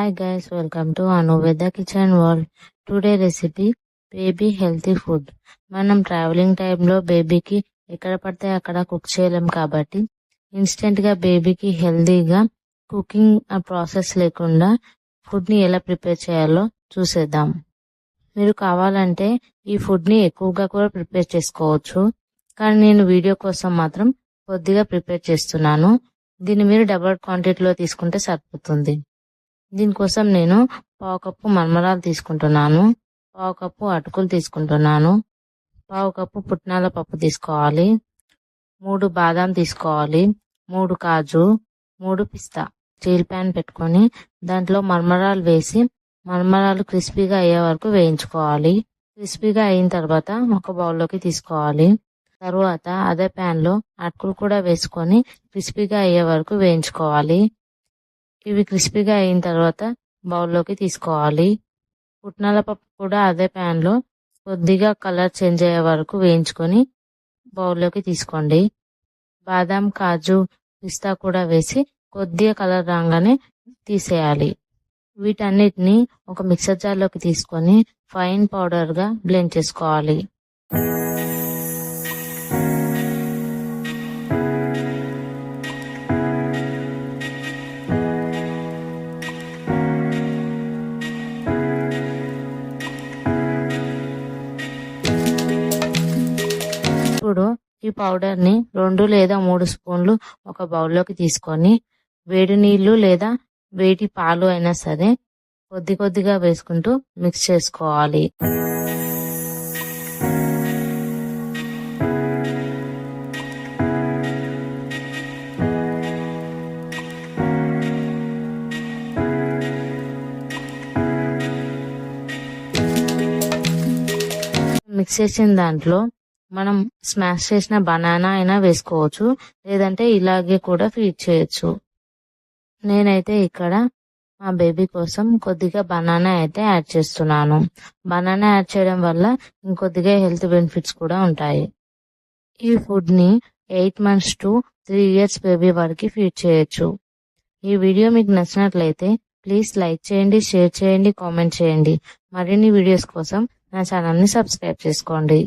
Hi guys, welcome to Anu with the Kitchen World. Today recipe baby healthy food. మనం travelling టైంలో బేబీకి ఎక్కడ పడితే అక్కడ కుక్ చేయలేం కాబట్టి ఇన్స్టెంట్ గా బేబీకి హెల్దీగా కుకింగ్ ప్రాసెస్ లేకుండా ఫుడ్ ని ఎలా ప్రిపేర్ చేయాలో చూసేద్దాం. మీరు కావాలంటే ఈ ఫుడ్ ని ఎక్కువగా కూడా ప్రిపేర్ చేసుకోవచ్చు, కానీ నేను వీడియో కోసం మాత్రం కొద్దిగా ప్రిపేర్ చేస్తున్నాను. దీన్ని మీరు డబుల్ క్వాంటిటీలో తీసుకుంటే సరిపోతుంది. దీనికోసం నేను 1/2 కప్పు మరమరాలు తీసుకుంటున్నాను, 1/2 కప్పు అటుకులు తీసుకుంటున్నాను, 1/2 కప్పు పుట్నాల పప్పు తీసుకోవాలి, 3 బాదాం తీసుకోవాలి, 3 కాజు, 3 పిస్తా. స్టీల్ ప్యాన్ పెట్టుకొని దాంట్లో మరమరాలు వేసి మరమరాలు క్రిస్పీగా అయ్యే వరకు వేయించుకోవాలి. క్రిస్పీగా అయిన తర్వాత ఒక బౌల్లోకి తీసుకోవాలి. తర్వాత అదే ప్యాన్ లో అటుకులు కూడా వేసుకొని క్రిస్పీగా అయ్యే వరకు వేయించుకోవాలి. ఇవి క్రిస్పీగా అయిన తర్వాత బౌల్లోకి తీసుకోవాలి. పుట్నాల పప్పు కూడా అదే ప్యాన్ లో కొద్దిగా కలర్ చేంజ్ అయ్యే వరకు వేయించుకొని బౌల్లోకి తీసుకోండి. బాదాం, కాజు, పిస్తా కూడా వేసి కొద్దిగా కలర్ రాగానే తీసేయాలి. వీటన్నిటిని ఒక మిక్సర్ జార్లోకి తీసుకొని ఫైన్ పౌడర్ గా బ్లెండ్ చేసుకోవాలి. ఇప్పుడు ఈ పౌడర్ ని 2 లేదా 3 స్పూన్లు ఒక బౌల్లోకి తీసుకొని వేడి నీళ్లు లేదా వేడి పాలు అయినా సరే కొద్ది కొద్దిగా వేసుకుంటూ మిక్స్ చేసుకోవాలి. మిక్స్ చేసిన దాంట్లో మనం స్మాష్ చేసిన బనానా అయినా వేసుకోవచ్చు, లేదంటే ఇలాగే కూడా ఫీడ్ చేయొచ్చు. నేనైతే ఇక్కడ మా బేబీ కోసం కొద్దిగా బనానా అయితే యాడ్ చేస్తున్నాను. బనానా యాడ్ చేయడం వల్ల ఇంకొద్దిగా హెల్త్ బెనిఫిట్స్ కూడా ఉంటాయి. ఈ ఫుడ్ ని 8 months to 3 years బేబీ వరకు ఫీడ్ చేయొచ్చు. ఈ వీడియో మీకు నచ్చినట్లయితే ప్లీజ్ లైక్ చేయండి, షేర్ చేయండి, కామెంట్ చేయండి. మరిన్ని వీడియోస్ కోసం నా ఛానల్ ని సబ్స్క్రైబ్ చేసుకోండి.